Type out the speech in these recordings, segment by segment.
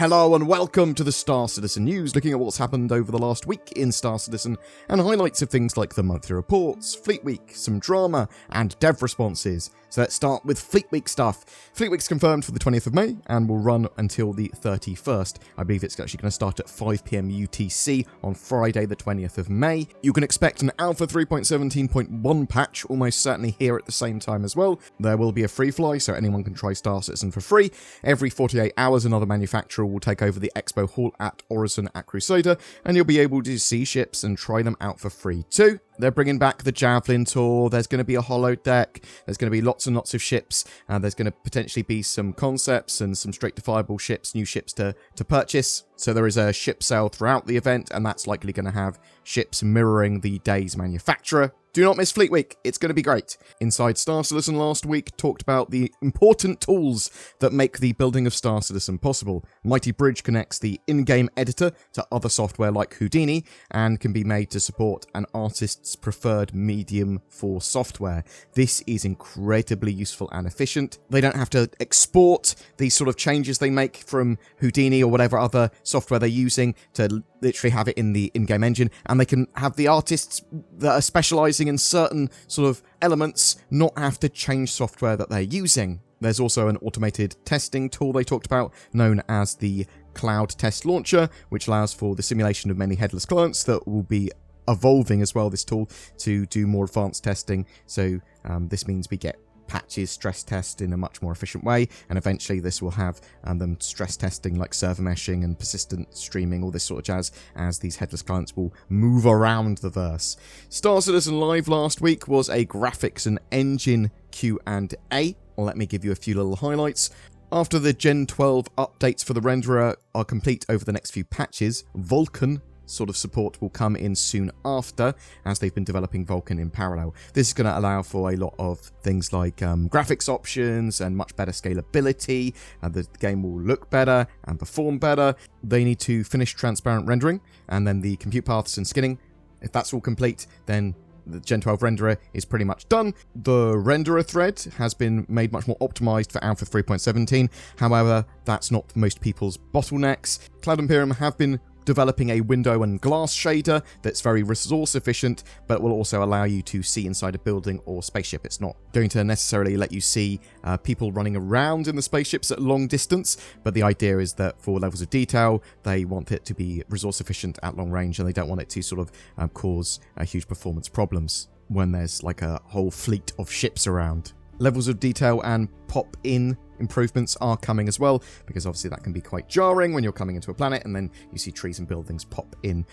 Hello and welcome to the Star Citizen News, looking at what's happened over the last week in Star Citizen and highlights of things like the monthly reports, Fleet Week, some drama, and dev responses. So let's start with Fleet Week stuff. Fleet Week's confirmed for the 20th of May and will run until the 31st. I believe it's actually going to start at 5 PM UTC on Friday the 20th of May. You can expect an Alpha 3.17.1 patch almost certainly here at the same time as well. There will be a free fly, so anyone can try Star Citizen for free. Every 48 hours another manufacturer will take over the expo hall at Orison at Crusader, and you'll be able to see ships and try them out for free too. They're bringing back the Javelin tour, there's going to be a holodeck, there's going to be lots and lots of ships, and there's going to potentially be some concepts and some straight-to-fireball ships, new ships to purchase. So there is a ship sale throughout the event, and that's likely going to have ships mirroring the day's manufacturer. Do not miss Fleet Week, it's going to be great. Inside Star Citizen last week talked about the important tools that make the building of Star Citizen possible. Mighty Bridge connects the in-game editor to other software like Houdini and can be made to support an artist's preferred medium for software. This is incredibly useful and efficient. They don't have to export these sort of changes they make from Houdini or whatever other software they're using to literally have it in the in-game engine, and they can have the artists that are specializing in certain sort of elements not have to change software that they're using. There's also an automated testing tool they talked about known as the Cloud Test Launcher, which allows for the simulation of many headless clients that will be evolving as well, this tool, to do more advanced testing. So this means we get patches stress test in a much more efficient way, and eventually this will have them stress testing like server meshing and persistent streaming, all this sort of jazz, as these headless clients will move around the verse. Star Citizen Live last week was a graphics and engine Q&A. Let me give you a few little highlights. After the Gen 12 updates for the renderer are complete over the next few patches, Vulkan sort of support will come in soon after, as they've been developing Vulkan in parallel. This is going to allow for a lot of things like graphics options and much better scalability. The game will look better and perform better. They need to finish transparent rendering and then the compute paths and skinning. If that's all complete, then the Gen 12 renderer is pretty much done. The renderer thread has been made much more optimized for Alpha 3.17. However, that's not most people's bottlenecks. Cloud Imperium have been developing a window and glass shader that's very resource efficient, but will also allow you to see inside a building or spaceship. It's not going to necessarily let you see people running around in the spaceships at long distance, but the idea is that for levels of detail, they want it to be resource efficient at long range, and they don't want it to sort of cause huge performance problems when there's like a whole fleet of ships around. Levels of detail and pop-in improvements are coming as well, because obviously that can be quite jarring when you're coming into a planet and then you see trees and buildings pop in.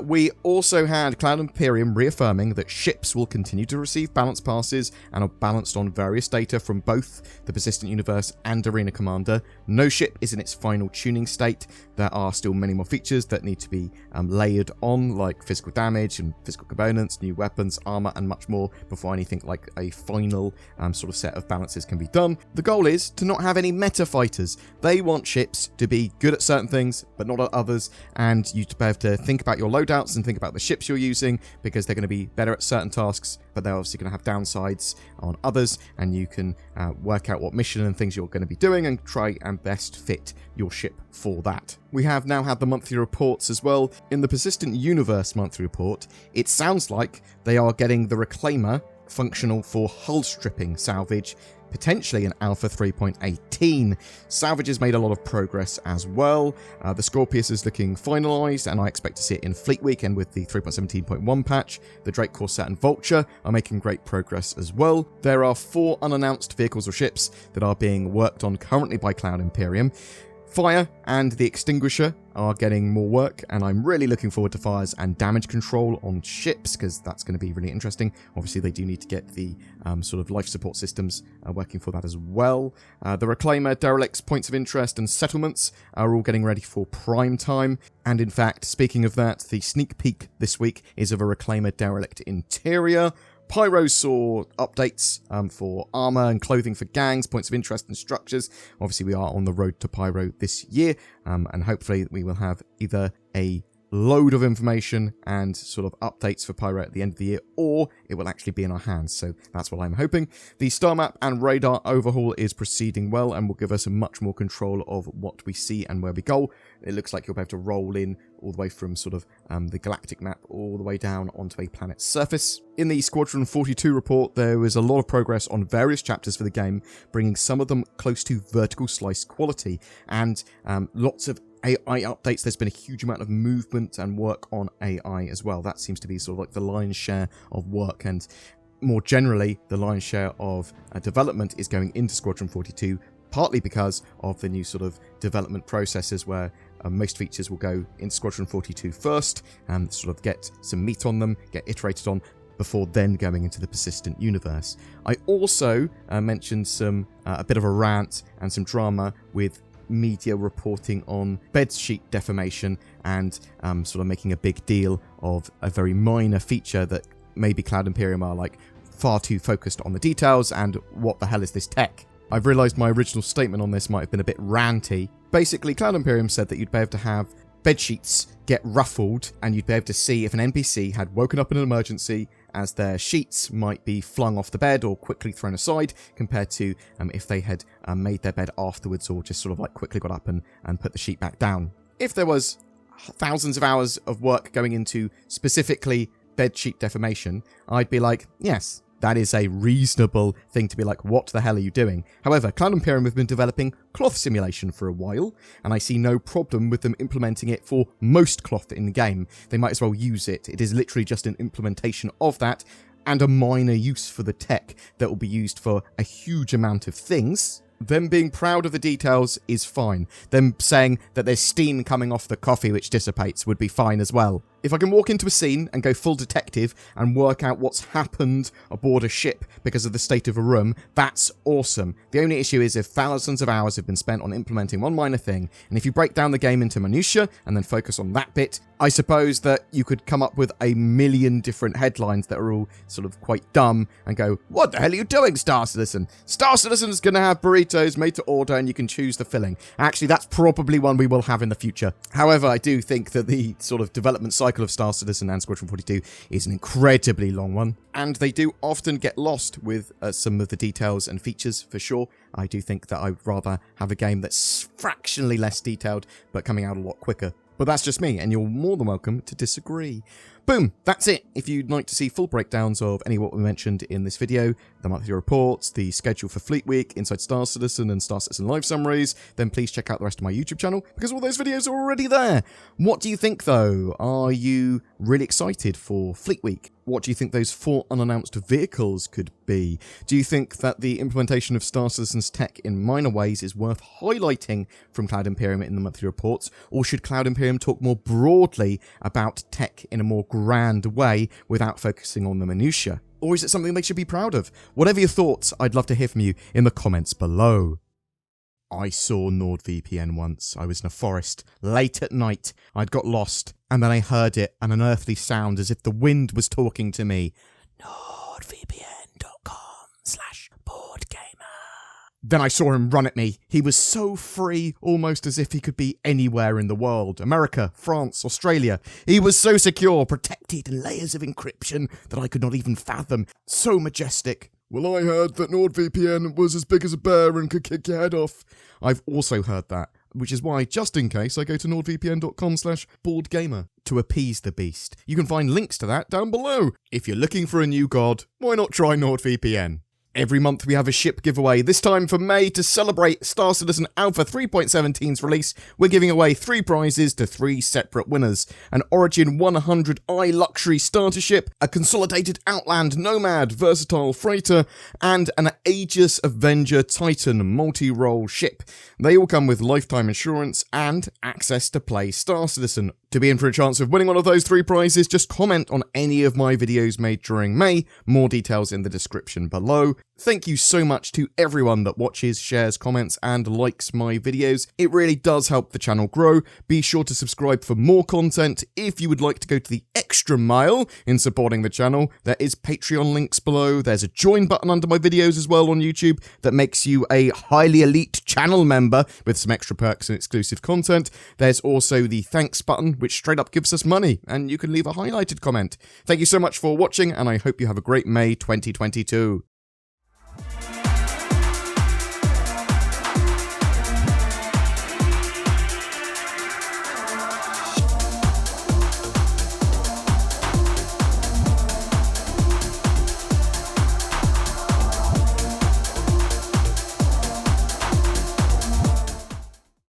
We also had Cloud Imperium reaffirming that ships will continue to receive balance passes and are balanced on various data from both the Persistent Universe and Arena Commander. No ship is in its final tuning state. There are still many more features that need to be layered on, like physical damage and physical components, new weapons, armor, and much more before anything like a final sort of set of balances can be done. The goal is to not have any meta fighters. They want ships to be good at certain things but not at others, and you have to think about your loadouts and think about the ships you're using, because they're going to be better at certain tasks but they're obviously going to have downsides on others, and you can work out what mission and things you're going to be doing and try and best fit your ship for that. We have now had the monthly reports as well. In the Persistent Universe monthly report, it sounds like they are getting the Reclaimer functional for hull stripping salvage, potentially in Alpha 3.18. Salvage has made a lot of progress as well. The Scorpius is looking finalised, and I expect to see it in Fleet Week, and with the 3.17.1 patch. The Drake, Corsair and Vulture are making great progress as well. There are 4 unannounced vehicles or ships that are being worked on currently by Cloud Imperium. Fire and the Extinguisher are getting more work, and I'm really looking forward to fires and damage control on ships, because that's going to be really interesting. Obviously, they do need to get the sort of life support systems working for that as well. The Reclaimer, Derelicts, Points of Interest, and Settlements are all getting ready for prime time. And in fact, speaking of that, the sneak peek this week is of a Reclaimer Derelict interior. Pyro saw updates for armor and clothing for gangs, points of interest and structures. Obviously, we are on the road to Pyro this year, and hopefully we will have either a load of information and sort of updates for Pyro at the end of the year, or it will actually be in our hands. So that's what I'm hoping. The star map and radar overhaul is proceeding well and will give us much more control of what we see and where we go. It looks like you'll be able to roll in all the way from sort of the galactic map all the way down onto a planet's surface. In the Squadron 42 report, there was a lot of progress on various chapters for the game, bringing some of them close to vertical slice quality, and lots of AI updates. There's been a huge amount of movement and work on AI as well. That seems to be sort of like the lion's share of work, and more generally, the lion's share of development is going into Squadron 42, partly because of the new sort of development processes where most features will go into Squadron 42 first and sort of get some meat on them, get iterated on, before then going into the persistent universe. I also mentioned a bit of a rant and some drama with media reporting on bedsheet deformation and sort of making a big deal of a very minor feature that maybe Cloud Imperium are like far too focused on the details and what the hell is this tech. I've realised my original statement on this might have been a bit ranty. Basically, Cloud Imperium said that you'd be able to have bedsheets get ruffled and you'd be able to see if an NPC had woken up in an emergency, as their sheets might be flung off the bed or quickly thrown aside, compared to if they had made their bed afterwards or just sort of like quickly got up and put the sheet back down. If there was thousands of hours of work going into specifically bedsheet deformation, I'd be like, yes, that is a reasonable thing to be like, what the hell are you doing? However, Cloud Imperium have been developing cloth simulation for a while, and I see no problem with them implementing it for most cloth in the game. They might as well use it. It is literally just an implementation of that, and a minor use for the tech that will be used for a huge amount of things. Them being proud of the details is fine. Them saying that there's steam coming off the coffee which dissipates would be fine as well. If I can walk into a scene and go full detective and work out what's happened aboard a ship because of the state of a room, that's awesome. The only issue is if thousands of hours have been spent on implementing one minor thing, and if you break down the game into minutiae and then focus on that bit, I suppose that you could come up with a million different headlines that are all sort of quite dumb and go, what the hell are you doing, Star Citizen? Star Citizen's going to have burritos made to order and you can choose the filling. Actually, that's probably one we will have in the future. However, I do think that the sort of development cycle of Star Citizen and Squadron 42 is an incredibly long one, and they do often get lost with some of the details and features for sure. I do think that I'd rather have a game that's fractionally less detailed but coming out a lot quicker. But that's just me, and you're more than welcome to disagree. Boom, that's it. If you'd like to see full breakdowns of any of what we mentioned in this video, the monthly reports, the schedule for Fleet Week, Inside Star Citizen and Star Citizen live summaries, then please check out the rest of my YouTube channel, because all those videos are already there. What do you think though? Are you really excited for Fleet Week? What do you think those 4 unannounced vehicles could be? Do you think that the implementation of Star Citizen's tech in minor ways is worth highlighting from Cloud Imperium in the monthly reports? Or should Cloud Imperium talk more broadly about tech in a more grand way without focusing on the minutiae? Or is it something they should be proud of? Whatever your thoughts, I'd love to hear from you in the comments below. I saw NordVPN once. I was in a forest, late at night. I'd got lost, and then I heard it, an unearthly sound as if the wind was talking to me. NordVPN.com/BoredGamer. Then I saw him run at me. He was so free, almost as if he could be anywhere in the world. America, France, Australia. He was so secure, protected in layers of encryption that I could not even fathom. So majestic. Well, I heard that NordVPN was as big as a bear and could kick your head off. I've also heard that, which is why, just in case, I go to nordvpn.com/BoredGamer to appease the beast. You can find links to that down below. If you're looking for a new god, why not try NordVPN? Every month we have a ship giveaway. This time for May, to celebrate Star Citizen Alpha 3.17's release, we're giving away 3 prizes to 3 separate winners. An Origin 100i luxury starter ship, a consolidated Outland Nomad versatile freighter, and an Aegis Avenger Titan multi-role ship. They all come with lifetime insurance and access to play Star Citizen. To be in for a chance of winning one of those 3 prizes, just comment on any of my videos made during May. More details in the description below. Thank you so much to everyone that watches, shares, comments, and likes my videos. It really does help the channel grow. Be sure to subscribe for more content. If you would like to go to the extra mile in supporting the channel, there is Patreon links below. There's a join button under my videos as well on YouTube that makes you a highly elite channel member with some extra perks and exclusive content. There's also the thanks button, which straight up gives us money, and you can leave a highlighted comment. Thank you so much for watching, and I hope you have a great May 2022.